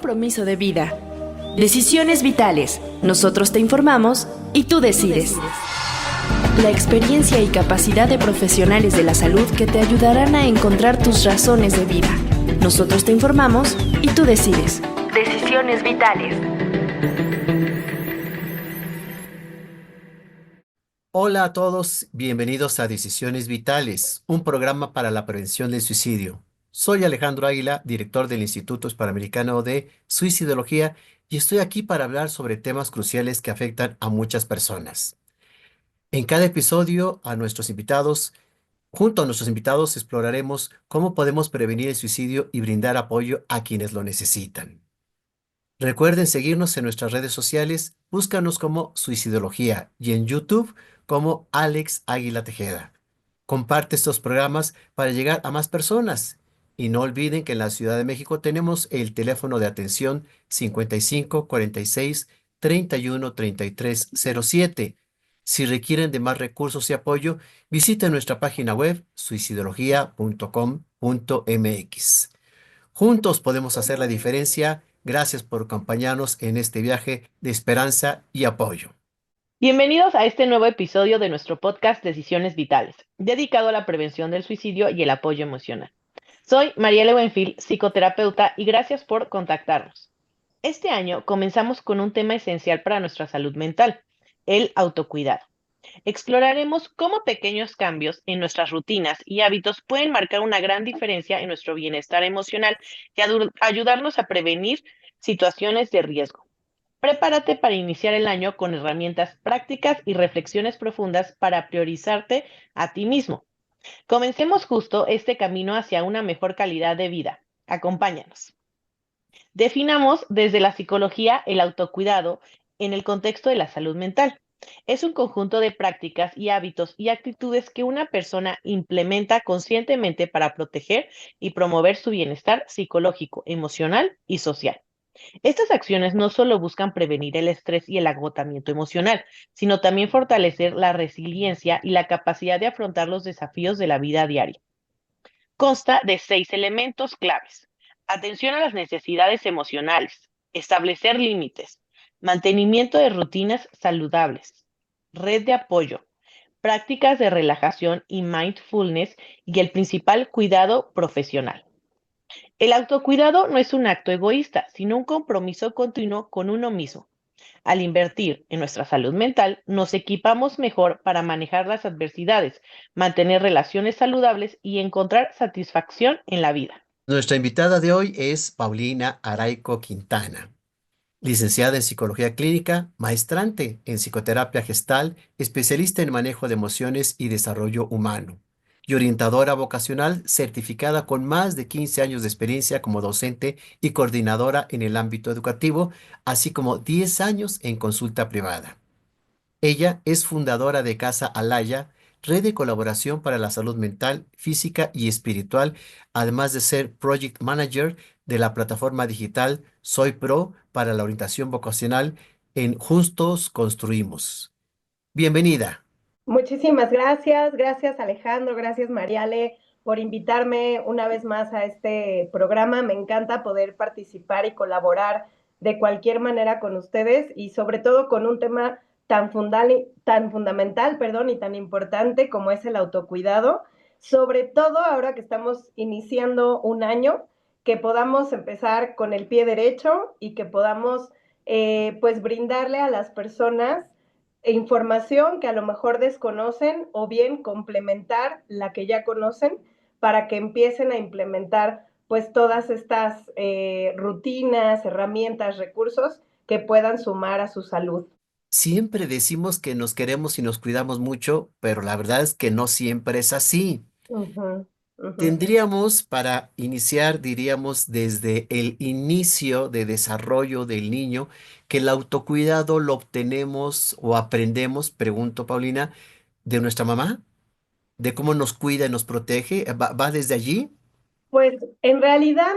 compromiso de vida. Decisiones vitales. Nosotros te informamos y tú decides. La experiencia y capacidad de profesionales de la salud que te ayudarán a encontrar tus razones de vida. Nosotros te informamos y tú decides. Decisiones vitales. Hola a todos, bienvenidos a Decisiones Vitales, un programa para la prevención del suicidio. Soy Alejandro Águila, director del Instituto Hispanoamericano de Suicidología, y estoy aquí para hablar sobre temas cruciales que afectan a muchas personas. En cada episodio, junto a nuestros invitados, exploraremos cómo podemos prevenir el suicidio y brindar apoyo a quienes lo necesitan. Recuerden seguirnos en nuestras redes sociales, búscanos como Suicidología y en YouTube como Alex Águila Tejeda. Comparte estos programas para llegar a más personas. Y no olviden que en la Ciudad de México tenemos el teléfono de atención 55 46 31 33 07. Si requieren de más recursos y apoyo, visiten nuestra página web suicidología.com.mx. Juntos podemos hacer la diferencia. Gracias por acompañarnos en este viaje de esperanza y apoyo. Bienvenidos a este nuevo episodio de nuestro podcast Decisiones Vitales, dedicado a la prevención del suicidio y el apoyo emocional. Soy Mariela Buenfil, psicoterapeuta, y gracias por contactarnos. Este año comenzamos con un tema esencial para nuestra salud mental, el autocuidado. Exploraremos cómo pequeños cambios en nuestras rutinas y hábitos pueden marcar una gran diferencia en nuestro bienestar emocional y ayudarnos a prevenir situaciones de riesgo. Prepárate para iniciar el año con herramientas prácticas y reflexiones profundas para priorizarte a ti mismo. Comencemos justo este camino hacia una mejor calidad de vida. Acompáñanos. Definamos desde la psicología el autocuidado en el contexto de la salud mental. Es un conjunto de prácticas y hábitos y actitudes que una persona implementa conscientemente para proteger y promover su bienestar psicológico, emocional y social. Estas acciones no solo buscan prevenir el estrés y el agotamiento emocional, sino también fortalecer la resiliencia y la capacidad de afrontar los desafíos de la vida diaria. Consta de 6 elementos claves: atención a las necesidades emocionales, establecer límites, mantenimiento de rutinas saludables, red de apoyo, prácticas de relajación y mindfulness, y el principal, cuidado profesional. El autocuidado no es un acto egoísta, sino un compromiso continuo con uno mismo. Al invertir en nuestra salud mental, nos equipamos mejor para manejar las adversidades, mantener relaciones saludables y encontrar satisfacción en la vida. Nuestra invitada de hoy es Paulina Araico Quintana, licenciada en Psicología Clínica, maestrante en Psicoterapia Gestal, especialista en manejo de emociones y desarrollo humano, y orientadora vocacional certificada con más de 15 años de experiencia como docente y coordinadora en el ámbito educativo, así como 10 años en consulta privada. Ella es fundadora de Casa Alaya, red de colaboración para la salud mental, física y espiritual, además de ser Project Manager de la plataforma digital Soy Pro para la orientación vocacional en Juntos Construimos. Bienvenida. Muchísimas gracias Alejandro, gracias Mariale por invitarme una vez más a este programa. Me encanta poder participar y colaborar de cualquier manera con ustedes y sobre todo con un tema tan fundamental, y tan importante como es el autocuidado, sobre todo ahora que estamos iniciando un año, que podamos empezar con el pie derecho y que podamos pues brindarle a las personas información que a lo mejor desconocen o bien complementar la que ya conocen para que empiecen a implementar pues todas estas rutinas, herramientas, recursos que puedan sumar a su salud. Siempre decimos que nos queremos y nos cuidamos mucho, pero la verdad es que no siempre es así. Uh-huh, uh-huh. Tendríamos para iniciar, diríamos, desde el inicio de desarrollo del niño, que el autocuidado lo obtenemos o aprendemos, pregunto Paulina, de nuestra mamá, de cómo nos cuida y nos protege. ¿Va desde allí? Pues en realidad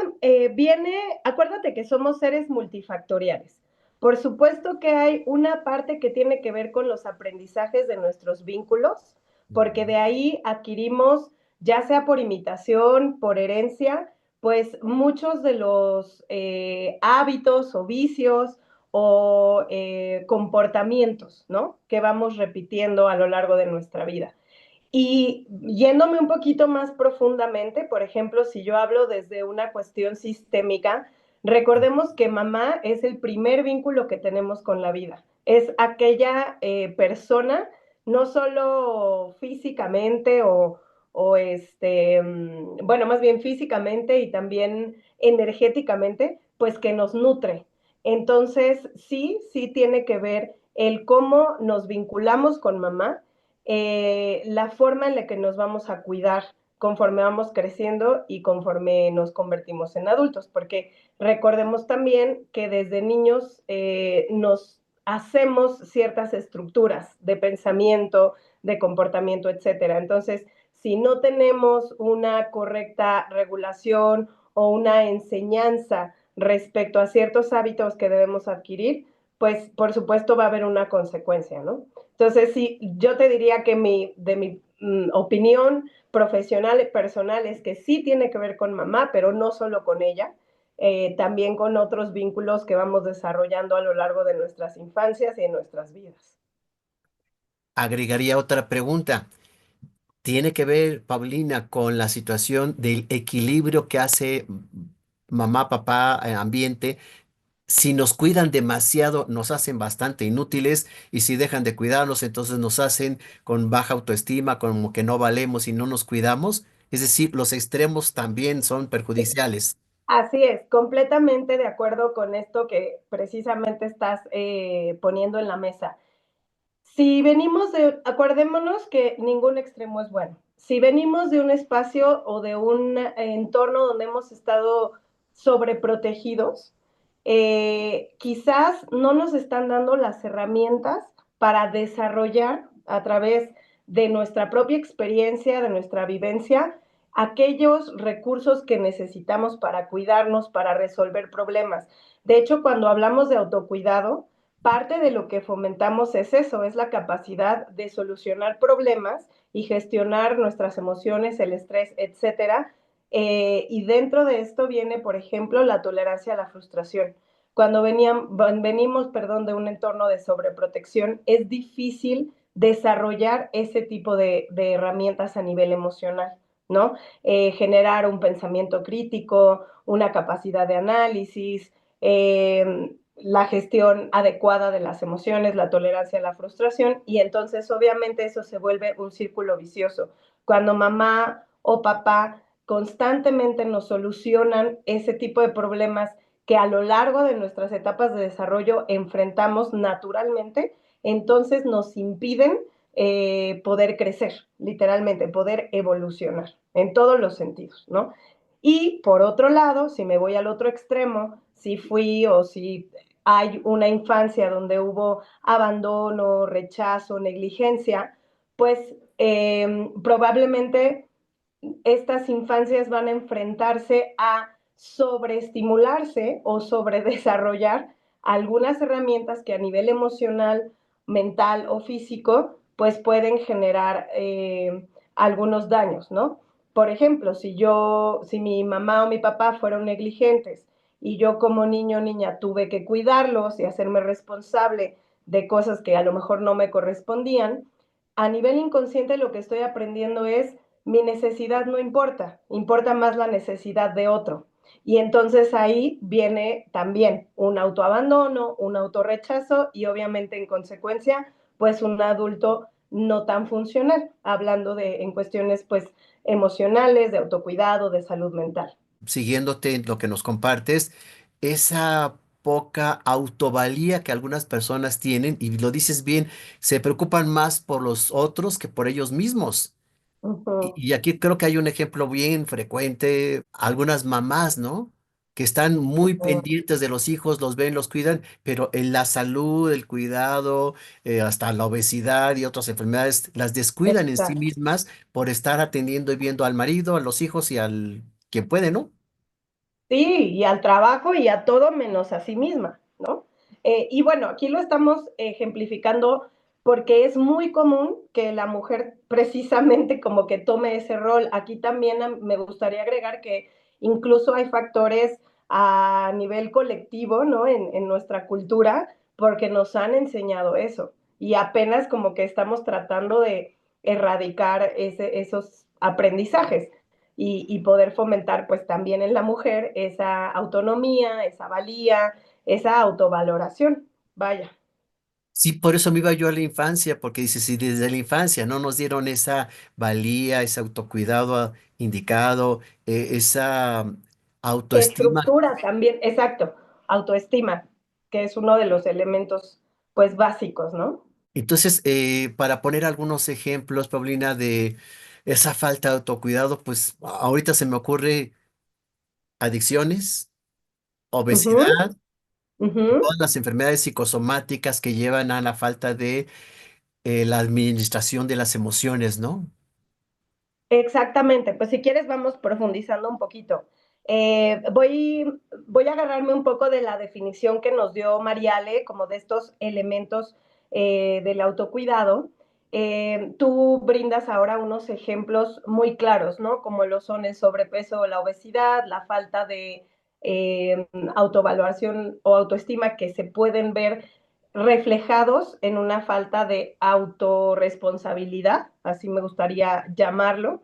acuérdate que somos seres multifactoriales. Por supuesto que hay una parte que tiene que ver con los aprendizajes de nuestros vínculos, porque de ahí adquirimos, ya sea por imitación, por herencia, pues muchos de los hábitos o vicios o comportamientos, ¿no? Que vamos repitiendo a lo largo de nuestra vida. Y yéndome un poquito más profundamente, por ejemplo, si yo hablo desde una cuestión sistémica, recordemos que mamá es el primer vínculo que tenemos con la vida. Es aquella persona, no solo físicamente bueno, más bien físicamente y también energéticamente, pues que nos nutre. Entonces, sí tiene que ver el cómo nos vinculamos con mamá, la forma en la que nos vamos a cuidar conforme vamos creciendo y conforme nos convertimos en adultos, porque recordemos también que desde niños nos hacemos ciertas estructuras de pensamiento, de comportamiento, etcétera. Entonces, si no tenemos una correcta regulación o una enseñanza respecto a ciertos hábitos que debemos adquirir, pues por supuesto va a haber una consecuencia, ¿no? Entonces, sí, yo te diría que de mi opinión profesional y personal es que sí tiene que ver con mamá, pero no solo con ella, también con otros vínculos que vamos desarrollando a lo largo de nuestras infancias y de nuestras vidas. Agregaría otra pregunta. Tiene que ver, Paulina, con la situación del equilibrio que hace mamá, papá, ambiente. Si nos cuidan demasiado, nos hacen bastante inútiles y si dejan de cuidarnos, entonces nos hacen con baja autoestima, como que no valemos y no nos cuidamos. Es decir, los extremos también son perjudiciales. Así es, completamente de acuerdo con esto que precisamente estás poniendo en la mesa. Si venimos acordémonos que ningún extremo es bueno. Si venimos de un espacio o de un entorno donde hemos estado sobreprotegidos, quizás no nos están dando las herramientas para desarrollar a través de nuestra propia experiencia, de nuestra vivencia, aquellos recursos que necesitamos para cuidarnos, para resolver problemas. De hecho, cuando hablamos de autocuidado, parte de lo que fomentamos es eso, es la capacidad de solucionar problemas y gestionar nuestras emociones, el estrés, etcétera. Y dentro de esto viene, por ejemplo, la tolerancia a la frustración. Cuando venimos, perdón, de un entorno de sobreprotección, es difícil desarrollar ese tipo de herramientas a nivel emocional, ¿no? Generar un pensamiento crítico, una capacidad de análisis, la gestión adecuada de las emociones, la tolerancia a la frustración, y entonces obviamente eso se vuelve un círculo vicioso. Cuando mamá o papá constantemente nos solucionan ese tipo de problemas que a lo largo de nuestras etapas de desarrollo enfrentamos naturalmente, entonces nos impiden poder crecer, literalmente, poder evolucionar en todos los sentidos, ¿no? Y por otro lado, si me voy al otro extremo, si fui o si hay una infancia donde hubo abandono, rechazo, negligencia, pues probablemente estas infancias van a enfrentarse a sobreestimularse o sobredesarrollar algunas herramientas que a nivel emocional, mental o físico, pues pueden generar algunos daños, ¿no? Por ejemplo, si mi mamá o mi papá fueron negligentes y yo como niño o niña tuve que cuidarlos y hacerme responsable de cosas que a lo mejor no me correspondían, a nivel inconsciente lo que estoy aprendiendo es mi necesidad no importa, importa más la necesidad de otro. Y entonces ahí viene también un autoabandono, un autorrechazo y obviamente en consecuencia, pues un adulto no tan funcional, hablando en cuestiones pues emocionales, de autocuidado, de salud mental. Siguiéndote en lo que nos compartes, esa poca autovalía que algunas personas tienen, y lo dices bien, se preocupan más por los otros que por ellos mismos. Uh -huh. Y aquí creo que hay un ejemplo bien frecuente, algunas mamás, ¿no? Que están muy Uh -huh. pendientes de los hijos, los ven, los cuidan, pero en la salud, el cuidado, hasta la obesidad y otras enfermedades, las descuidan en sí Exacto. mismas por estar atendiendo y viendo al marido, a los hijos y al quien puede, ¿no? Sí, y al trabajo y a todo menos a sí misma, ¿no? Y bueno, aquí lo estamos ejemplificando porque es muy común que la mujer precisamente como que tome ese rol. Aquí también me gustaría agregar que incluso hay factores a nivel colectivo, ¿no? En nuestra cultura, porque nos han enseñado eso. Y apenas como que estamos tratando de erradicar esos aprendizajes y poder fomentar pues también en la mujer esa autonomía, esa valía, esa autovaloración. Vaya. Sí, por eso me iba yo a la infancia, porque dice, si desde la infancia no nos dieron esa valía, ese autocuidado indicado, esa autoestima. Estructura también, exacto, autoestima, que es uno de los elementos pues básicos, ¿no? Entonces, para poner algunos ejemplos, Paulina, de esa falta de autocuidado, pues ahorita se me ocurre adicciones, Uh -huh, obesidad, uh -huh. todas las enfermedades psicosomáticas que llevan a la falta de la administración de las emociones, ¿no? Exactamente, pues si quieres vamos profundizando un poquito. Voy a agarrarme un poco de la definición que nos dio Mariale, como de estos elementos del autocuidado. Tú brindas ahora unos ejemplos muy claros, ¿no? Como lo son el sobrepeso o la obesidad, la falta de autovaloración o autoestima que se pueden ver reflejados en una falta de autorresponsabilidad, así me gustaría llamarlo.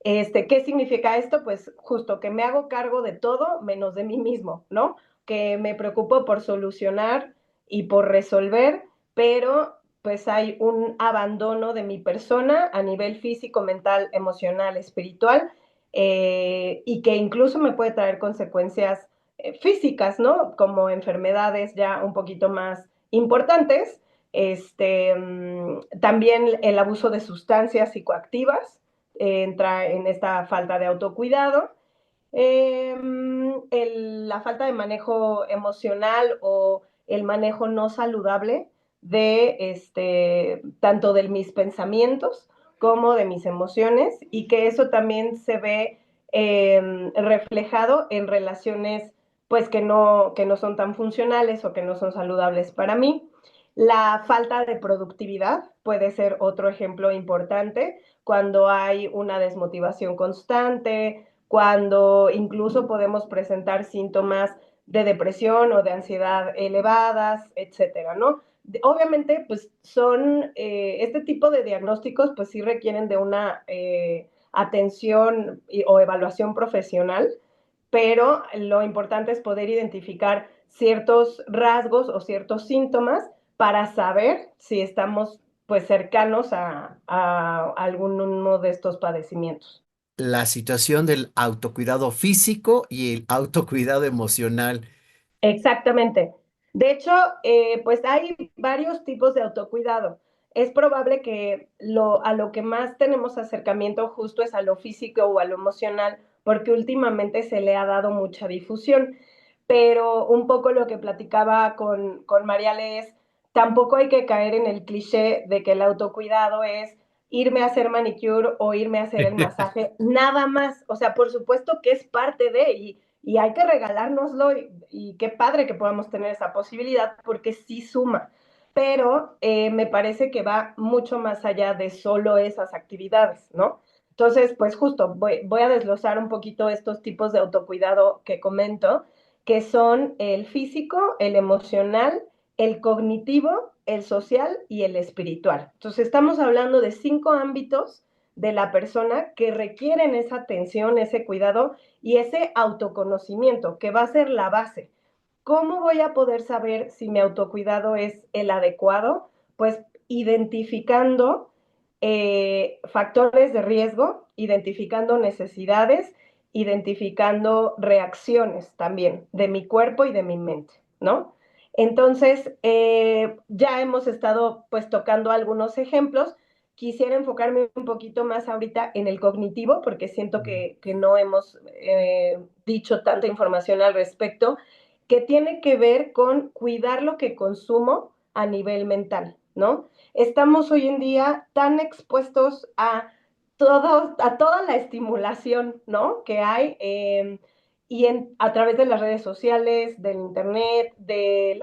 ¿Qué significa esto? Pues justo que me hago cargo de todo menos de mí mismo, ¿no? Que me preocupo por solucionar y por resolver, pero pues hay un abandono de mi persona a nivel físico, mental, emocional, espiritual, y que incluso me puede traer consecuencias físicas, ¿no? Como enfermedades ya un poquito más importantes. También el abuso de sustancias psicoactivas entra en esta falta de autocuidado. La falta de manejo emocional o el manejo no saludable de tanto de mis pensamientos como de mis emociones, y que eso también se ve reflejado en relaciones pues que no son tan funcionales o que no son saludables para mí. La falta de productividad puede ser otro ejemplo importante cuando hay una desmotivación constante, cuando incluso podemos presentar síntomas de depresión o de ansiedad elevadas, etcétera, ¿no? Obviamente, pues son este tipo de diagnósticos, pues sí requieren de una atención o evaluación profesional, pero lo importante es poder identificar ciertos rasgos o ciertos síntomas para saber si estamos pues cercanos a alguno de estos padecimientos. La situación del autocuidado físico y el autocuidado emocional. Exactamente. De hecho, pues hay varios tipos de autocuidado. Es probable que a lo que más tenemos acercamiento justo es a lo físico o a lo emocional, porque últimamente se le ha dado mucha difusión. Pero un poco lo que platicaba con Mariale es, tampoco hay que caer en el cliché de que el autocuidado es irme a hacer manicure o irme a hacer el masaje, nada más. O sea, por supuesto que es parte de, y hay que regalárnoslo, y qué padre que podamos tener esa posibilidad porque sí suma, pero me parece que va mucho más allá de solo esas actividades, ¿no? Entonces, pues justo voy a desglosar un poquito estos tipos de autocuidado que comento, que son el físico, el emocional, el cognitivo, el social y el espiritual. Entonces, estamos hablando de 5 ámbitos de la persona que requieren esa atención, ese cuidado y ese autoconocimiento, que va a ser la base. ¿Cómo voy a poder saber si mi autocuidado es el adecuado? Pues identificando factores de riesgo, identificando necesidades, identificando reacciones también de mi cuerpo y de mi mente, ¿no? Entonces, ya hemos estado pues tocando algunos ejemplos. Quisiera enfocarme un poquito más ahorita en el cognitivo, porque siento que no hemos dicho tanta información al respecto, que tiene que ver con cuidar lo que consumo a nivel mental, ¿no? Estamos hoy en día tan expuestos a toda la estimulación, ¿no? Que hay a través de las redes sociales, del internet, de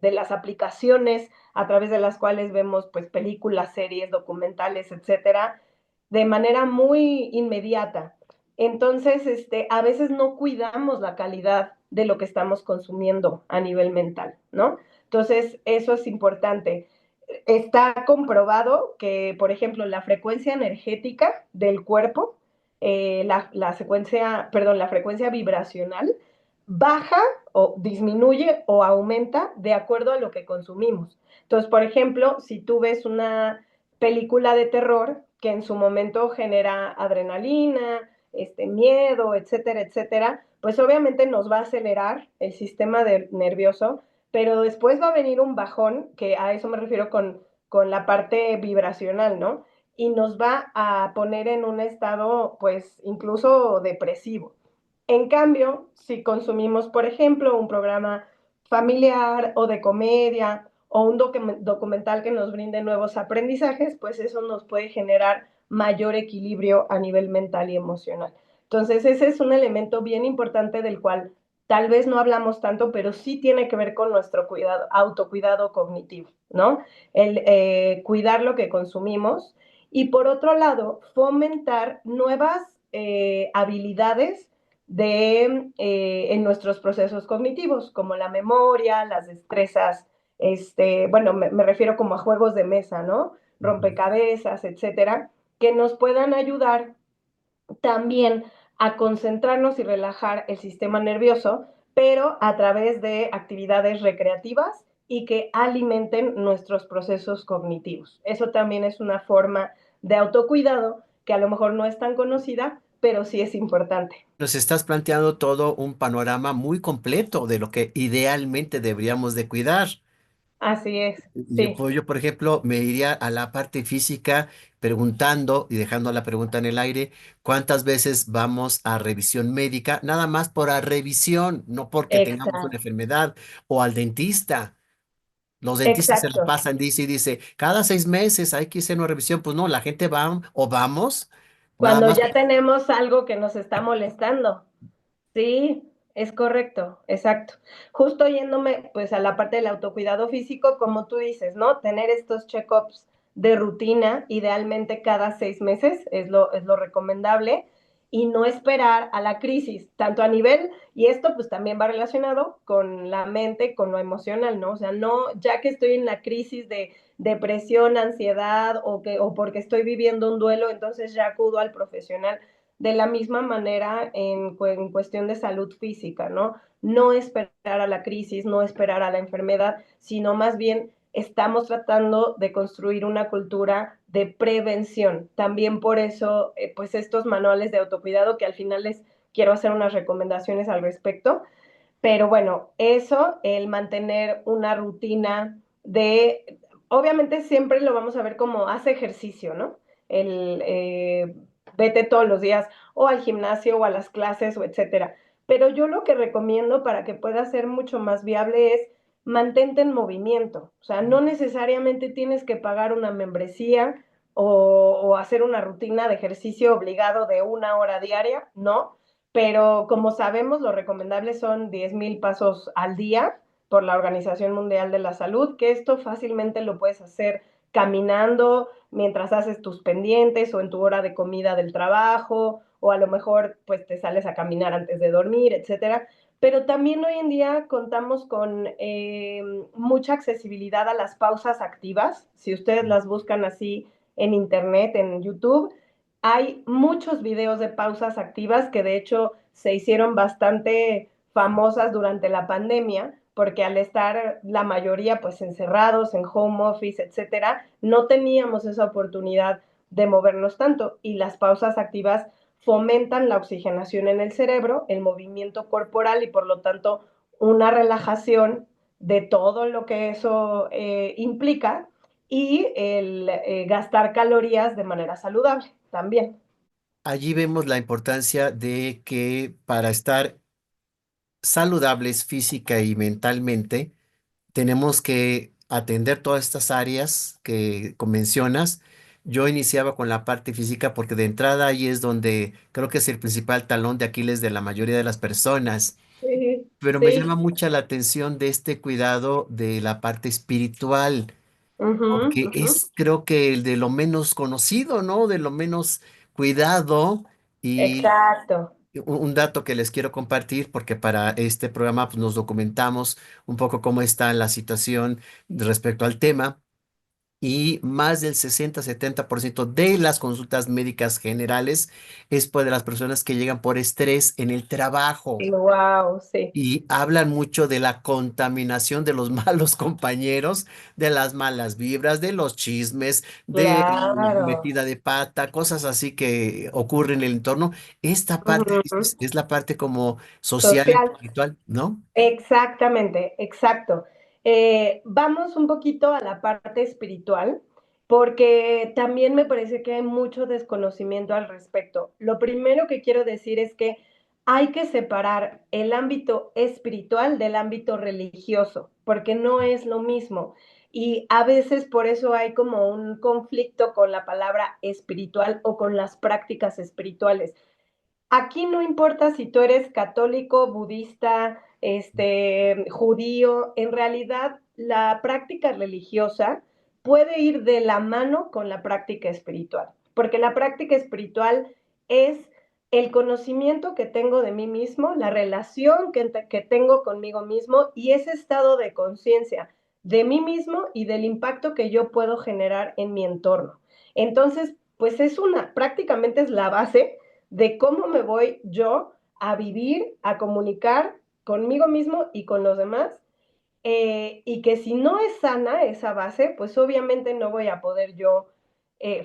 las aplicaciones a través de las cuales vemos pues películas, series, documentales, etcétera, de manera muy inmediata. Entonces, a veces no cuidamos la calidad de lo que estamos consumiendo a nivel mental, ¿no? Entonces, eso es importante. Está comprobado que, por ejemplo, la frecuencia energética del cuerpo, la frecuencia vibracional, baja o disminuye o aumenta de acuerdo a lo que consumimos. Entonces, por ejemplo, si tú ves una película de terror que en su momento genera adrenalina, miedo, etcétera, etcétera, pues obviamente nos va a acelerar el sistema nervioso, pero después va a venir un bajón, que a eso me refiero con la parte vibracional, ¿no? Y nos va a poner en un estado, pues, incluso depresivo. En cambio, si consumimos, por ejemplo, un programa familiar o de comedia o un documental que nos brinde nuevos aprendizajes, pues eso nos puede generar mayor equilibrio a nivel mental y emocional. Entonces, ese es un elemento bien importante del cual tal vez no hablamos tanto, pero sí tiene que ver con nuestro cuidado, autocuidado cognitivo, ¿no? El cuidar lo que consumimos y por otro lado, fomentar nuevas habilidades en nuestros procesos cognitivos, como la memoria, las destrezas, bueno, me refiero como a juegos de mesa, ¿no? Ujú. Rompecabezas, etcétera, que nos puedan ayudar también a concentrarnos y relajar el sistema nervioso, pero a través de actividades recreativas y que alimenten nuestros procesos cognitivos. Eso también es una forma de autocuidado que a lo mejor no es tan conocida, pero sí es importante. Nos estás planteando todo un panorama muy completo de lo que idealmente deberíamos de cuidar. Así es, Pues sí, yo, por ejemplo, me iría a la parte física preguntando y dejando la pregunta en el aire, ¿cuántas veces vamos a revisión médica? Nada más por la revisión, no porque tengamos una exacto, enfermedad o al dentista. Los dentistas se la exacto. pasan, dice, cada 6 meses hay que hacer una revisión. Pues no, la gente va o vamos, nada Cuando más. ya tenemos algo que nos está molestando. Sí, es correcto, exacto. Justo yéndome pues a la parte del autocuidado físico, como tú dices, ¿no? Tener estos check-ups de rutina, idealmente cada 6 meses, es lo recomendable, y no esperar a la crisis, tanto a nivel, y esto pues también va relacionado con la mente, con lo emocional, ¿no? O sea, no, ya que estoy en la crisis de depresión, ansiedad, o porque estoy viviendo un duelo, entonces ya acudo al profesional de la misma manera en cuestión de salud física, ¿no? No esperar a la crisis, no esperar a la enfermedad, sino más bien estamos tratando de construir una cultura de prevención. También por eso, pues estos manuales de autocuidado que al final les quiero hacer unas recomendaciones al respecto. Pero bueno, eso, el mantener una rutina obviamente siempre lo vamos a ver como hace ejercicio, ¿no? Vete todos los días o al gimnasio o a las clases o etcétera. Pero yo lo que recomiendo para que pueda ser mucho más viable es mantente en movimiento. O sea, no necesariamente tienes que pagar una membresía o hacer una rutina de ejercicio obligado de 1 hora diaria, no, pero como sabemos, lo recomendable son 10,000 pasos al día por la Organización Mundial de la Salud, que esto fácilmente lo puedes hacer caminando mientras haces tus pendientes o en tu hora de comida del trabajo, o a lo mejor pues te sales a caminar antes de dormir, etcétera. Pero también hoy en día contamos con mucha accesibilidad a las pausas activas. Si ustedes las buscan así en internet, en YouTube, hay muchos videos de pausas activas que de hecho se hicieron bastante famosas durante la pandemia, porque al estar la mayoría pues encerrados en home office, etcétera, no teníamos esa oportunidad de movernos tanto y las pausas activas fomentan la oxigenación en el cerebro, el movimiento corporal y por lo tanto una relajación de todo lo que eso implica y el gastar calorías de manera saludable también. Allí vemos la importancia de que para estar saludables física y mentalmente, tenemos que atender todas estas áreas que mencionas. Yo iniciaba con la parte física porque de entrada ahí es donde creo que es el principal talón de Aquiles de la mayoría de las personas. Sí, Pero me llama sí. mucha la atención de este cuidado de la parte espiritual, Uh-huh, porque uh-huh. es creo que el de lo menos conocido, ¿no? De lo menos cuidado. Exacto. Un dato que les quiero compartir, porque para este programa pues, nos documentamos un poco cómo está la situación respecto al tema, y más del 60-70% de las consultas médicas generales es por de las personas que llegan por estrés en el trabajo. Wow, sí. Y hablan mucho de la contaminación de los malos compañeros, de las malas vibras, de los chismes, de la Claro. metida de pata, cosas así que ocurren en el entorno. Esta parte Ujú. es la parte como social y Social. espiritual, ¿no? Exactamente, exacto. Vamos un poquito a la parte espiritual, porque también me parece que hay mucho desconocimiento al respecto. Lo primero que quiero decir es que hay que separar el ámbito espiritual del ámbito religioso, porque no es lo mismo. Y a veces por eso hay como un conflicto con la palabra espiritual o con las prácticas espirituales. Aquí no importa si tú eres católico, budista, judío, en realidad la práctica religiosa puede ir de la mano con la práctica espiritual, porque la práctica espiritual es el conocimiento que tengo de mí mismo, la relación que tengo conmigo mismo y ese estado de conciencia de mí mismo y del impacto que yo puedo generar en mi entorno. Entonces, pues prácticamente es la base de cómo me voy yo a vivir, a comunicar conmigo mismo y con los demás. Y que si no es sana esa base, pues obviamente no voy a poder yo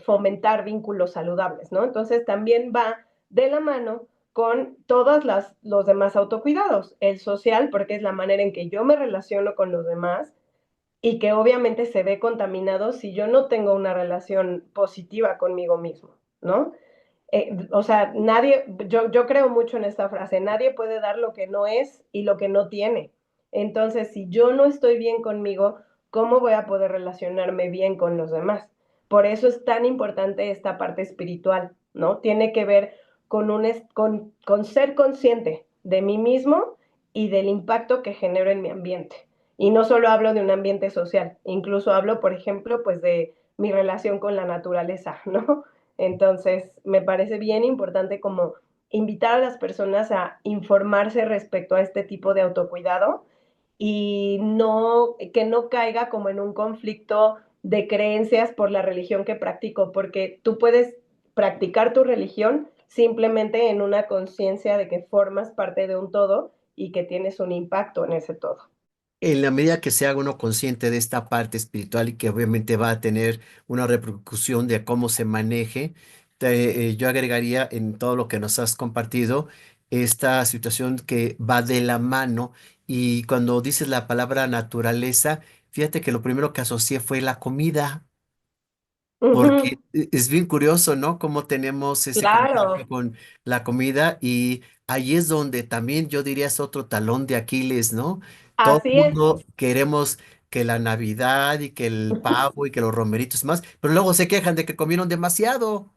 fomentar vínculos saludables, ¿no? Entonces también va de la mano con todos los demás autocuidados, el social, porque es la manera en que yo me relaciono con los demás y que obviamente se ve contaminado si yo no tengo una relación positiva conmigo mismo, ¿no? O sea, yo creo mucho en esta frase, nadie puede dar lo que no es y lo que no tiene. Entonces, si yo no estoy bien conmigo, ¿cómo voy a poder relacionarme bien con los demás? Por eso es tan importante esta parte espiritual, ¿no? Tiene que ver con ser consciente de mí mismo y del impacto que genero en mi ambiente. Y no solo hablo de un ambiente social, incluso hablo, por ejemplo, pues de mi relación con la naturaleza, ¿no? Entonces, me parece bien importante como invitar a las personas a informarse respecto a este tipo de autocuidado y que no caiga como en un conflicto de creencias por la religión que practico, porque tú puedes practicar tu religión simplemente en una conciencia de que formas parte de un todo y que tienes un impacto en ese todo. En la medida que se haga uno consciente de esta parte espiritual y que obviamente va a tener una repercusión de cómo se maneje, yo agregaría en todo lo que nos has compartido esta situación que va de la mano, y cuando dices la palabra naturaleza, fíjate que lo primero que asocié fue la comida. Porque Ujú, es bien curioso, ¿no? Cómo tenemos ese contacto claro, con la comida, y ahí es donde también yo diría es otro talón de Aquiles, ¿no? Todo el así es. mundo queremos que la Navidad y que el pavo y que los romeritos y más, pero luego se quejan de que comieron demasiado.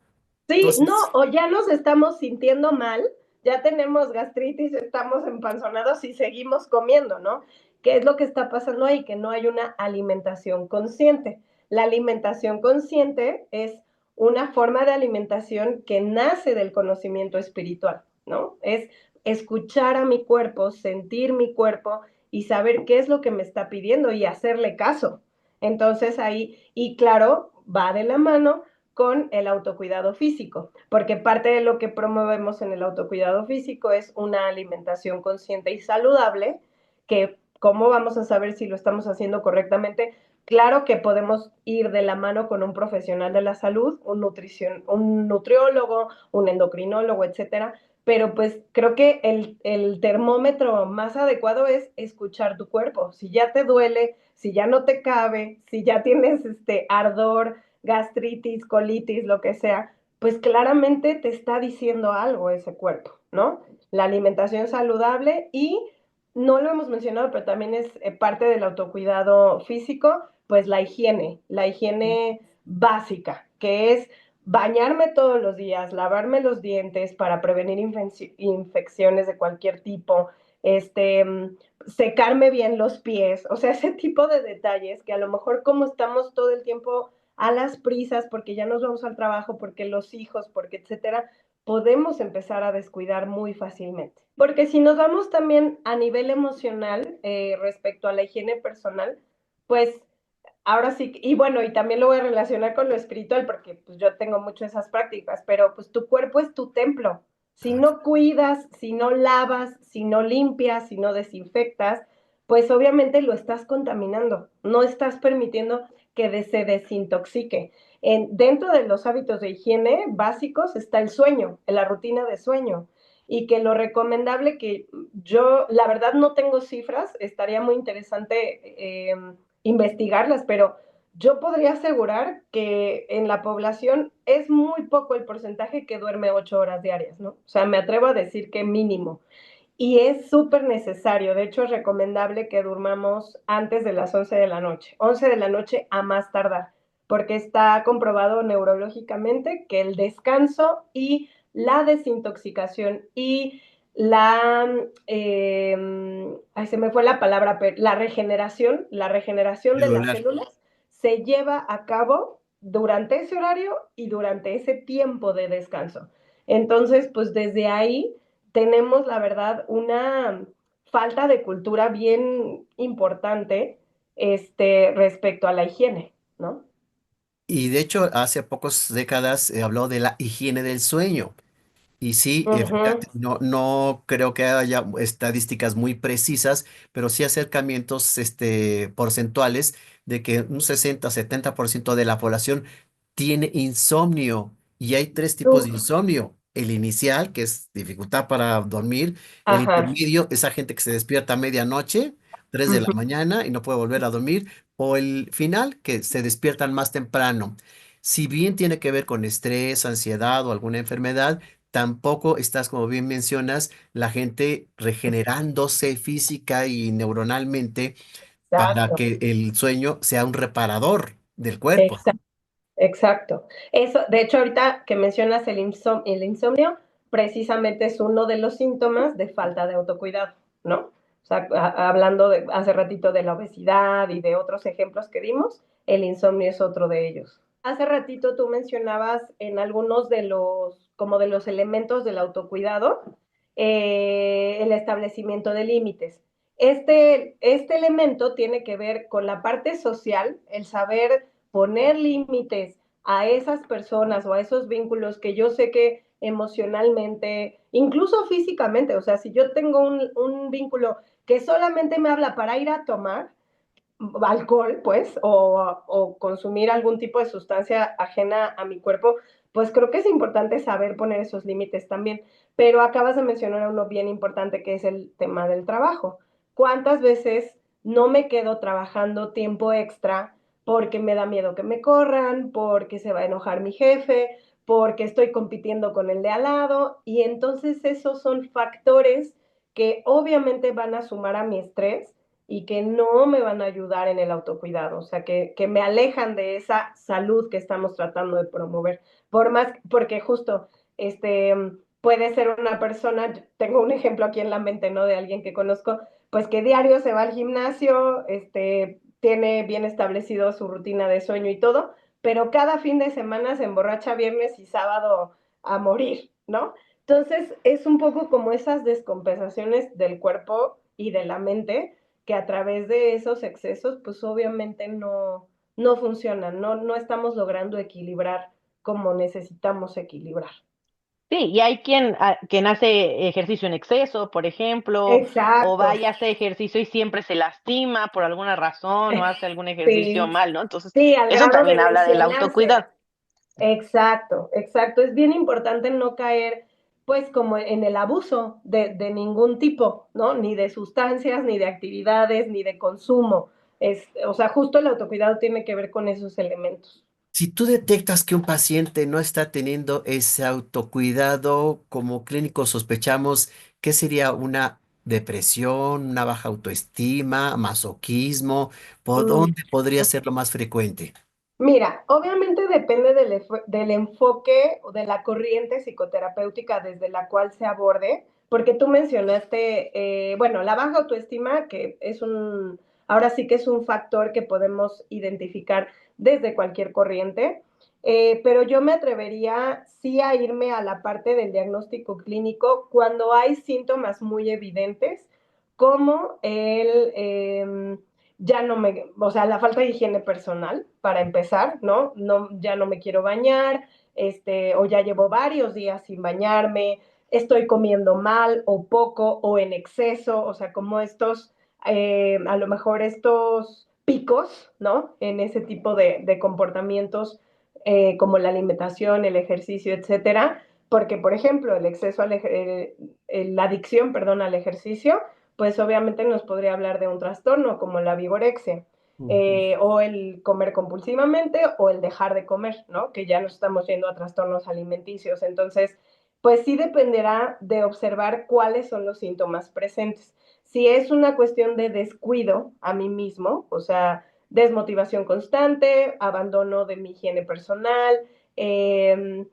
Sí, no, Entonces, o ya nos estamos sintiendo mal, ya tenemos gastritis, estamos empanzonados y seguimos comiendo, ¿no? ¿Qué es lo que está pasando ahí? Que no hay una alimentación consciente. La alimentación consciente es una forma de alimentación que nace del conocimiento espiritual, ¿no? Es escuchar a mi cuerpo, sentir mi cuerpo y saber qué es lo que me está pidiendo y hacerle caso. Entonces ahí, y claro, va de la mano con el autocuidado físico, porque parte de lo que promovemos en el autocuidado físico es una alimentación consciente y saludable, que cómo vamos a saber si lo estamos haciendo correctamente. Claro que podemos ir de la mano con un profesional de la salud, un nutriólogo, un endocrinólogo, etcétera, pero pues creo que el termómetro más adecuado es escuchar tu cuerpo. Si ya te duele, si ya no te cabe, si ya tienes ardor, gastritis, colitis, lo que sea, pues claramente te está diciendo algo ese cuerpo, ¿no? La alimentación saludable y no lo hemos mencionado, pero también es parte del autocuidado físico, pues la higiene básica, que es bañarme todos los días, lavarme los dientes para prevenir infecciones de cualquier tipo, secarme bien los pies, o sea, ese tipo de detalles que a lo mejor como estamos todo el tiempo a las prisas porque ya nos vamos al trabajo, porque los hijos, porque etcétera, podemos empezar a descuidar muy fácilmente. Porque si nos vamos también a nivel emocional respecto a la higiene personal, pues ahora sí, y bueno, y también lo voy a relacionar con lo espiritual, porque pues yo tengo mucho esas prácticas, pero pues tu cuerpo es tu templo. Si Claro. no cuidas, si no lavas, si no limpias, si no desinfectas, pues obviamente lo estás contaminando, no estás permitiendo que se desintoxique. Dentro de los hábitos de higiene básicos está el sueño, la rutina de sueño, y que lo recomendable que yo, la verdad no tengo cifras, estaría muy interesante investigarlas, pero yo podría asegurar que en la población es muy poco el porcentaje que duerme 8 horas diarias, ¿no? O sea, me atrevo a decir que mínimo. Y es súper necesario, de hecho es recomendable que durmamos antes de las 11 de la noche, 11 de la noche a más tardar, porque está comprobado neurológicamente que el descanso y la desintoxicación y ay, se me fue la palabra, pero la regeneración de las Regular. células se lleva a cabo durante ese horario y durante ese tiempo de descanso. Entonces, pues desde ahí tenemos, la verdad, una falta de cultura bien importante respecto a la higiene, ¿no? Y de hecho, hace pocas décadas habló de la higiene del sueño. Y sí, Uh -huh. efectivamente, no creo que haya estadísticas muy precisas, pero sí acercamientos porcentuales de que un 60-70% de la población tiene insomnio. Y hay tres tipos de Uf, insomnio. El inicial, que es dificultad para dormir. El ajá. intermedio, esa gente que se despierta a medianoche, 3 de la Uh -huh. mañana y no puede volver a dormir. O el final, que se despiertan más temprano. Si bien tiene que ver con estrés, ansiedad o alguna enfermedad, tampoco estás, como bien mencionas, la gente regenerándose física y neuronalmente para Exacto, que el sueño sea un reparador del cuerpo, ¿no? exacto, exacto. Eso, de hecho, ahorita que mencionas el insomnio, precisamente es uno de los síntomas de falta de autocuidado, ¿no? O sea, hablando de, hace ratito de la obesidad y de otros ejemplos que dimos, el insomnio es otro de ellos. Hace ratito tú mencionabas en algunos de los, como de los elementos del autocuidado, el establecimiento de límites. Este elemento tiene que ver con la parte social, el saber poner límites a esas personas o a esos vínculos que yo sé que emocionalmente, incluso físicamente, o sea, si yo tengo un vínculo que solamente me habla para ir a tomar alcohol, pues, o consumir algún tipo de sustancia ajena a mi cuerpo, pues creo que es importante saber poner esos límites también. Pero acabas de mencionar uno bien importante que es el tema del trabajo. ¿Cuántas veces no me quedo trabajando tiempo extra porque me da miedo que me corran, porque se va a enojar mi jefe, porque estoy compitiendo con el de al lado? Y entonces esos son factores que obviamente van a sumar a mi estrés y que no me van a ayudar en el autocuidado, o sea, que me alejan de esa salud que estamos tratando de promover. Por más, porque justo, este, puede ser una persona, tengo un ejemplo aquí en la mente, ¿no? De alguien que conozco, pues que diario se va al gimnasio, tiene bien establecido su rutina de sueño y todo, pero cada fin de semana se emborracha viernes y sábado a morir, ¿no? Entonces, es un poco como esas descompensaciones del cuerpo y de la mente que a través de esos excesos, pues obviamente no funcionan, no estamos logrando equilibrar como necesitamos equilibrar. Sí, y hay quien hace ejercicio en exceso, por ejemplo, o Exacto. va y hace ejercicio y siempre se lastima por alguna razón, o hace algún ejercicio Sí, mal, ¿no? Entonces, sí, al eso grado de también habla del lesionarse. autocuidado. Exacto, exacto. Es bien importante no caer, pues, como en el abuso de ningún tipo, ¿no? Ni de sustancias, ni de actividades, ni de consumo. O sea, justo el autocuidado tiene que ver con esos elementos. Si tú detectas que un paciente no está teniendo ese autocuidado, como clínicos sospechamos, ¿qué sería una depresión, una baja autoestima, masoquismo? ¿Por Mm. dónde podría ser lo más frecuente? Mira, obviamente depende del enfoque o de la corriente psicoterapéutica desde la cual se aborde, porque tú mencionaste, bueno, la baja autoestima, que es ahora sí que es un factor que podemos identificar desde cualquier corriente. pero yo me atrevería sí a irme a la parte del diagnóstico clínico cuando hay síntomas muy evidentes, como ya no o sea, la falta de higiene personal, para empezar, ¿no? Ya no me quiero bañar, o ya llevo varios días sin bañarme, estoy comiendo mal o poco o en exceso, o sea, como a lo mejor estos picos, ¿no? En ese tipo de comportamientos como la alimentación, el ejercicio, etcétera, porque, por ejemplo, la adicción, perdón, al ejercicio, pues obviamente nos podría hablar de un trastorno como la vigorexia, Ujú. o el comer compulsivamente o el dejar de comer, ¿no? Que ya nos estamos yendo a trastornos alimenticios. Entonces, pues sí dependerá de observar cuáles son los síntomas presentes. Si es una cuestión de descuido a mí mismo, o sea, desmotivación constante, abandono de mi higiene personal, eh,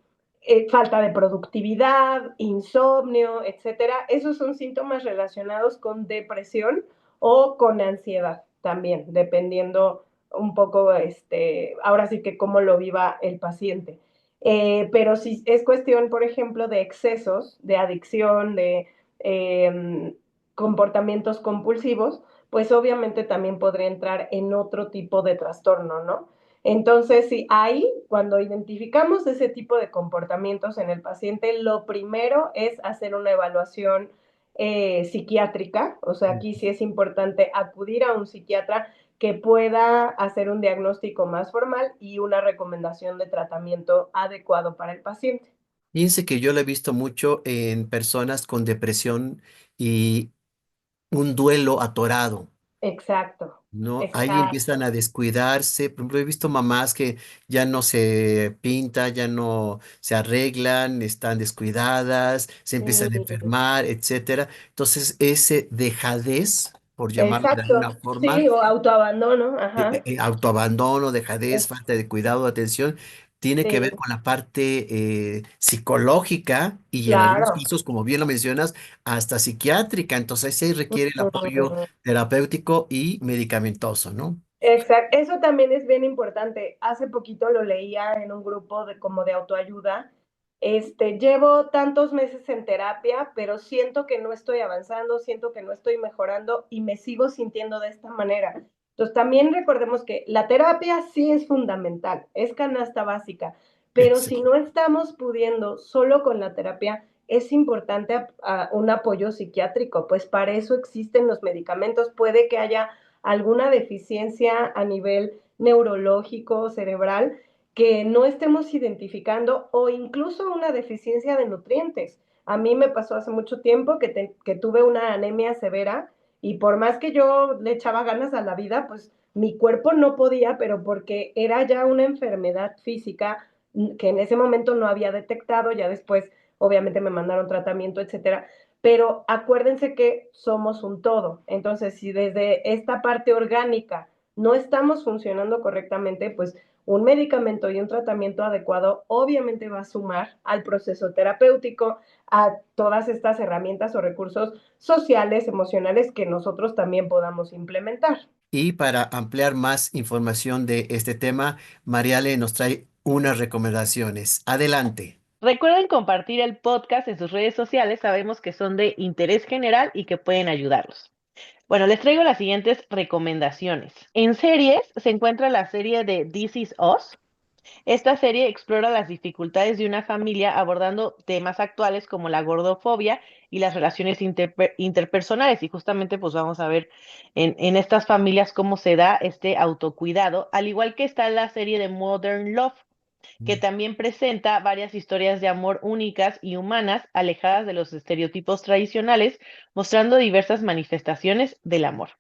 falta de productividad, insomnio, etcétera. Esos son síntomas relacionados con depresión o con ansiedad también, dependiendo un poco, ahora sí que cómo lo viva el paciente. Pero si es cuestión, por ejemplo, de excesos, de adicción, de comportamientos compulsivos, pues obviamente también podría entrar en otro tipo de trastorno, ¿no? Entonces, sí, ahí, cuando identificamos ese tipo de comportamientos en el paciente, lo primero es hacer una evaluación psiquiátrica, o sea, aquí sí es importante acudir a un psiquiatra que pueda hacer un diagnóstico más formal y una recomendación de tratamiento adecuado para el paciente. Fíjense que yo lo he visto mucho en personas con depresión y un duelo atorado. Exacto, ¿No? Ahí empiezan exacto. a descuidarse. Por ejemplo, he visto mamás que ya no se pintan, ya no se arreglan, están descuidadas, se empiezan a Sí, enfermar, etcétera. Entonces, ese dejadez, por llamarlo de alguna exacto. forma, Sí, o autoabandono, ajá. autoabandono, dejadez, falta de cuidado, atención, tiene que ver Sí, con la parte psicológica y en algunos claro. casos, como bien lo mencionas, hasta psiquiátrica. Entonces, sí requiere el apoyo Mm. terapéutico y medicamentoso, ¿no? Exacto, eso también es bien importante. Hace poquito lo leía en un grupo de como de autoayuda. Llevo tantos meses en terapia, pero siento que no estoy avanzando, siento que no estoy mejorando y me sigo sintiendo de esta manera. Entonces, también recordemos que la terapia sí es fundamental, es canasta básica, pero si no estamos pudiendo solo con la terapia, es importante un apoyo psiquiátrico, pues para eso existen los medicamentos. Puede que haya alguna deficiencia a nivel neurológico, cerebral, que no estemos identificando o incluso una deficiencia de nutrientes. A mí me pasó hace mucho tiempo que tuve una anemia severa y por más que yo le echaba ganas a la vida, pues mi cuerpo no podía, pero porque era ya una enfermedad física que en ese momento no había detectado, ya después obviamente me mandaron tratamiento, etcétera, pero acuérdense que somos un todo. Entonces, si desde esta parte orgánica no estamos funcionando correctamente, pues un medicamento y un tratamiento adecuado obviamente va a sumar al proceso terapéutico, a todas estas herramientas o recursos sociales, emocionales que nosotros también podamos implementar. Y para ampliar más información de este tema, Mariale nos trae unas recomendaciones. Adelante. Recuerden compartir el podcast en sus redes sociales, sabemos que son de interés general y que pueden ayudarlos. Bueno, les traigo las siguientes recomendaciones. En series se encuentra la serie de This Is Us. Esta serie explora las dificultades de una familia abordando temas actuales como la gordofobia y las relaciones interpersonales. Y justamente pues vamos a ver en estas familias cómo se da este autocuidado, al igual que está la serie de Modern Love, que también presenta varias historias de amor únicas y humanas, alejadas de los estereotipos tradicionales, mostrando diversas manifestaciones del amor.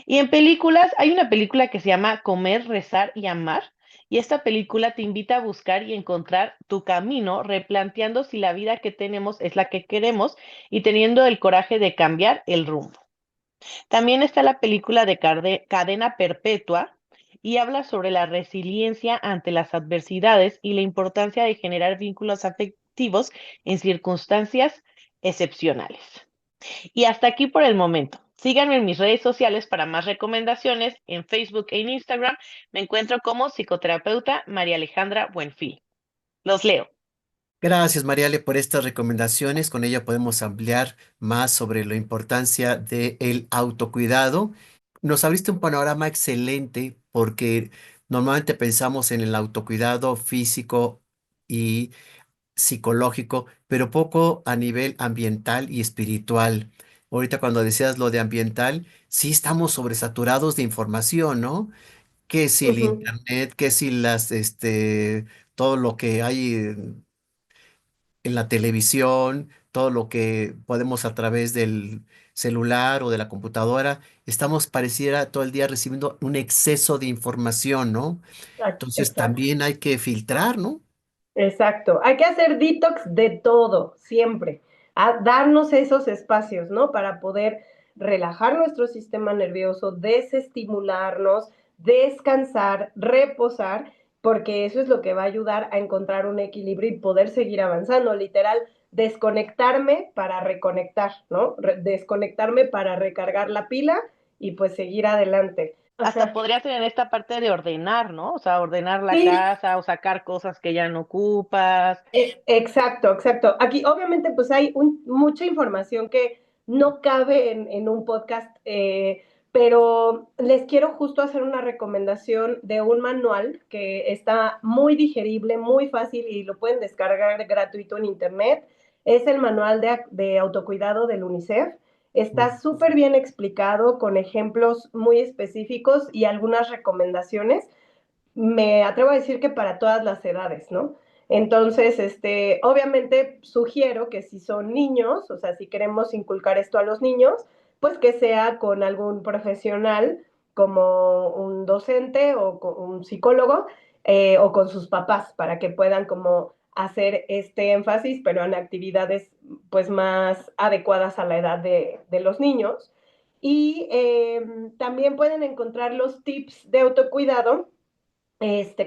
Y en películas, hay una película que se llama Comer, Rezar y Amar. Y esta película te invita a buscar y encontrar tu camino, replanteando si la vida que tenemos es la que queremos y teniendo el coraje de cambiar el rumbo. También está la película de Cadena Perpetua y habla sobre la resiliencia ante las adversidades y la importancia de generar vínculos afectivos en circunstancias excepcionales. Y hasta aquí por el momento. Síganme en mis redes sociales para más recomendaciones. En Facebook e en Instagram me encuentro como psicoterapeuta María Alejandra Buenfil. Los leo. Gracias, Mariale, por estas recomendaciones. Con ella podemos ampliar más sobre la importancia del autocuidado. Nos abriste un panorama excelente porque normalmente pensamos en el autocuidado físico y psicológico, pero poco a nivel ambiental y espiritual. Ahorita cuando decías lo de ambiental, sí estamos sobresaturados de información, ¿no? Que si el Ujú. internet, que si todo lo que hay en la televisión, todo lo que podemos a través del celular o de la computadora, estamos pareciera todo el día recibiendo un exceso de información, ¿no? Entonces Exacto. también hay que filtrar, ¿no? Exacto. Hay que hacer detox de todo, siempre. A darnos esos espacios, ¿no? Para poder relajar nuestro sistema nervioso, desestimularnos, descansar, reposar, porque eso es lo que va a ayudar a encontrar un equilibrio y poder seguir avanzando. Literal, desconectarme para reconectar, ¿no? Desconectarme para recargar la pila y pues seguir adelante. Hasta Ajá. podría ser en esta parte de ordenar, ¿no? O sea, ordenar la Sí, casa o sacar cosas que ya no ocupas. Exacto, exacto. Aquí obviamente pues hay mucha información que no cabe en un podcast, pero les quiero justo hacer una recomendación de un manual que está muy digerible, muy fácil y lo pueden descargar gratuito en internet. Es el manual de autocuidado del UNICEF. Está súper bien explicado con ejemplos muy específicos y algunas recomendaciones, me atrevo a decir que para todas las edades, ¿no? Entonces, obviamente sugiero que si son niños, o sea, si queremos inculcar esto a los niños, pues que sea con algún profesional como un docente o con un psicólogo, o con sus papás para que puedan como hacer este énfasis, pero en actividades pues más adecuadas a la edad de los niños. Y también pueden encontrar los tips de autocuidado,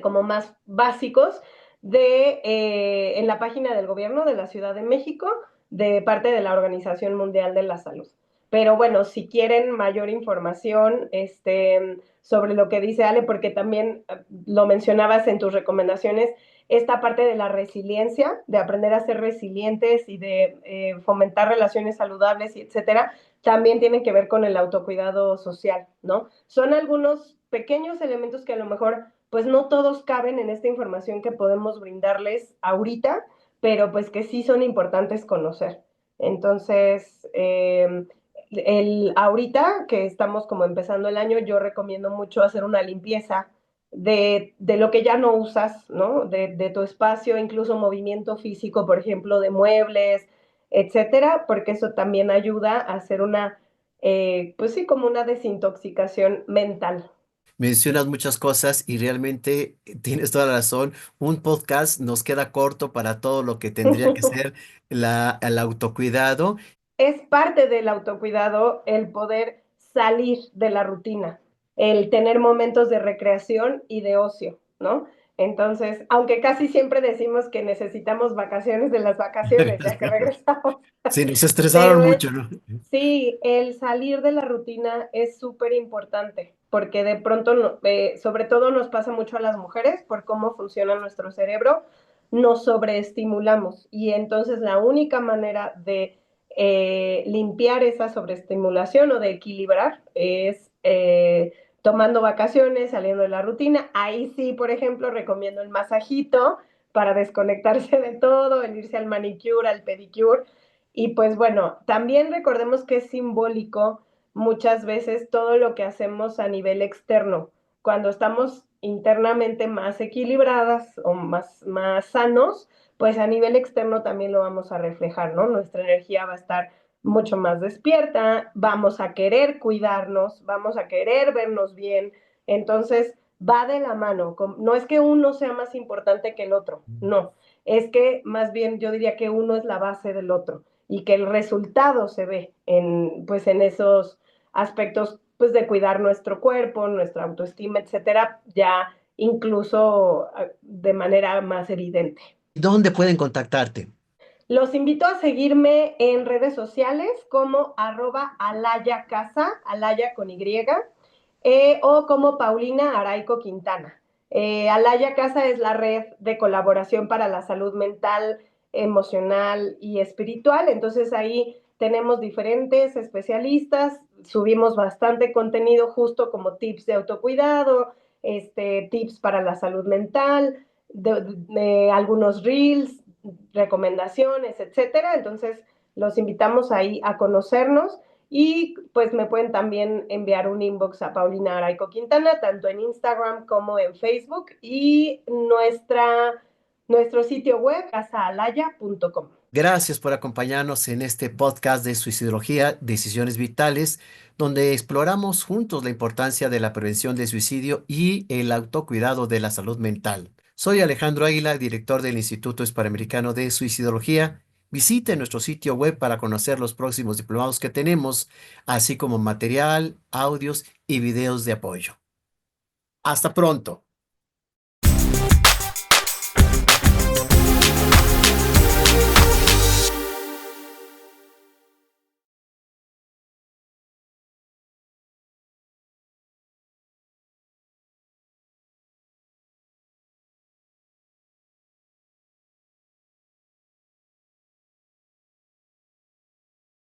como más básicos en la página del gobierno de la Ciudad de México, de parte de la Organización Mundial de la Salud. Pero bueno, si quieren mayor información sobre lo que dice Ale, porque también lo mencionabas en tus recomendaciones, esta parte de la resiliencia, de aprender a ser resilientes y de fomentar relaciones saludables, y etcétera, también tiene que ver con el autocuidado social, ¿no? Son algunos pequeños elementos que a lo mejor pues no todos caben en esta información que podemos brindarles ahorita, pero pues que sí son importantes conocer. Entonces, ahorita que estamos como empezando el año, yo recomiendo mucho hacer una limpieza de lo que ya no usas, ¿no? De tu espacio, incluso movimiento físico, por ejemplo, de muebles, etcétera, porque eso también ayuda a hacer pues sí, como una desintoxicación mental. Mencionas muchas cosas y realmente tienes toda la razón. Un podcast nos queda corto para todo lo que tendría que ser el autocuidado. Es parte del autocuidado el poder salir de la rutina, el tener momentos de recreación y de ocio, ¿no? Entonces, aunque casi siempre decimos que necesitamos vacaciones de las vacaciones, ya que regresamos, Sí, nos estresaron pero mucho, ¿no? sí, el salir de la rutina es súper importante, porque de pronto, sobre todo nos pasa mucho a las mujeres por cómo funciona nuestro cerebro, nos sobreestimulamos y entonces la única manera de limpiar esa sobreestimulación o de equilibrar es tomando vacaciones, saliendo de la rutina. Ahí sí, por ejemplo, recomiendo el masajito para desconectarse de todo, el irse al manicure, al pedicure. Y pues bueno, también recordemos que es simbólico muchas veces todo lo que hacemos a nivel externo. Cuando estamos internamente más equilibradas o más sanos, pues a nivel externo también lo vamos a reflejar, ¿no? Nuestra energía va a estar mucho más despierta, vamos a querer cuidarnos, vamos a querer vernos bien. Entonces, va de la mano. No es que uno sea más importante que el otro, no. Es que más bien yo diría que uno es la base del otro y que el resultado se ve pues en esos aspectos pues de cuidar nuestro cuerpo, nuestra autoestima, etcétera, ya incluso de manera más evidente. ¿Dónde pueden contactarte? Los invito a seguirme en redes sociales como @alayacasa, Alaya con Y, o como Paulina Araico Quintana. Alaya Casa es la red de colaboración para la salud mental, emocional y espiritual. Entonces ahí tenemos diferentes especialistas, subimos bastante contenido justo como tips de autocuidado, tips para la salud mental, de algunos reels, recomendaciones, etcétera. Entonces los invitamos ahí a conocernos y pues me pueden también enviar un inbox a Paulina Araico Quintana, tanto en Instagram como en Facebook, y nuestro sitio web, casaalaya.com. Gracias por acompañarnos en este podcast de Suicidología, Decisiones Vitales, donde exploramos juntos la importancia de la prevención del suicidio y el autocuidado de la salud mental. Soy Alejandro Águila, director del Instituto Hispanoamericano de Suicidología. Visite nuestro sitio web para conocer los próximos diplomados que tenemos, así como material, audios y videos de apoyo. Hasta pronto.